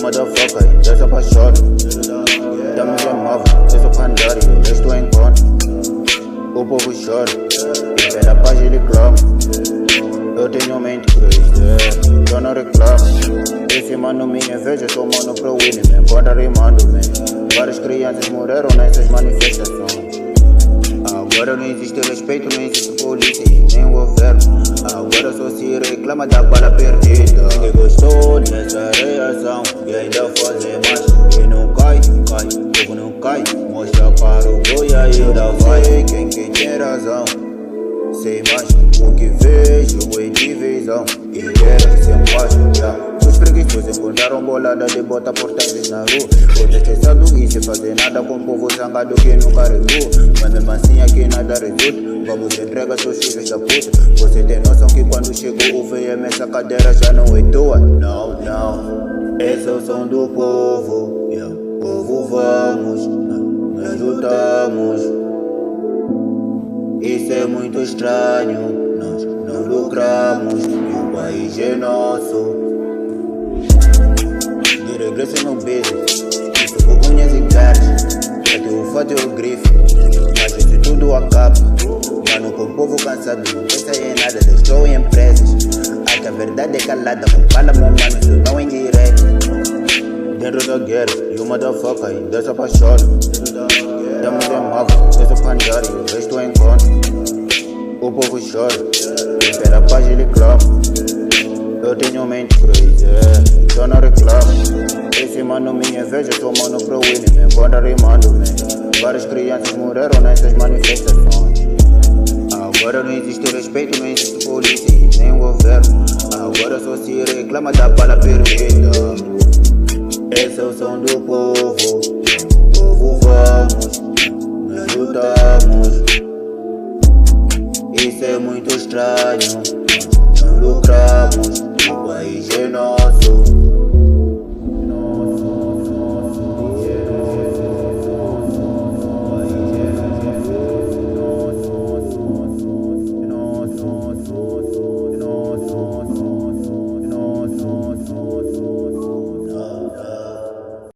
motherfucker, e dessa paixão. Estamos em móvel, eu sou pandário, o resto é encontro. O povo chora, e pela paz ele clama. Eu tenho mente crazy, eu não reclamo. Esse mano me inveja, sou mano Proweeny, me encontra rimando, man. Várias crianças morreram nessas manifestações. Agora não existe respeito, não existe polícia e nem governo. Agora só se reclama da bala perdida. Quem gostou dessa reação e ainda fazer mais. E não cai, o povo não cai. Mostra para o boi e ainda vai. Quem tem razão, sei mais. O que vejo é divisão e guerra sem paz. Os preguiçosos encontraram bolada de bota portáveis na rua. Outros pensando em se fazer nada com o povo zangado que nunca recuou. Mas mesmo assim aqui nada resulta. Vamos entregar seus filhos da puta. Você tem noção que quando chegou o VM essa cadeira já não é tua? Não, não. Esse é o som do povo. Povo vamos, nós lutamos. Isso é muito estranho. Nós não lucramos e o país é nosso. De regresso no business, isso com unhas e cartas. Até o fato é o grife, mas isso tudo acaba. Mano, com o povo cansado, não pensa em nada, destrói empresas. Até a verdade é calada, com fala meu mano, isso não é indireto. Dentro da guerra, e o motherfucker ainda se apaixona. Estamos em móvel, eu sou pandário, o resto é encontro. O povo chora, e pela paz ele clama. Eu tenho mente crazy, eu não reclamo. Esse mano me inveja, sou mano Proweeny, me encontra rimando, man. Várias crianças morreram nessas manifestações. Agora não existe respeito, não existe polícia e nem governo. Agora só se reclama da bala perdida. Esse é o som do povo. Povo vamos, nós lutamos. Isso é muito estranho. Não lucramos, o país é nosso.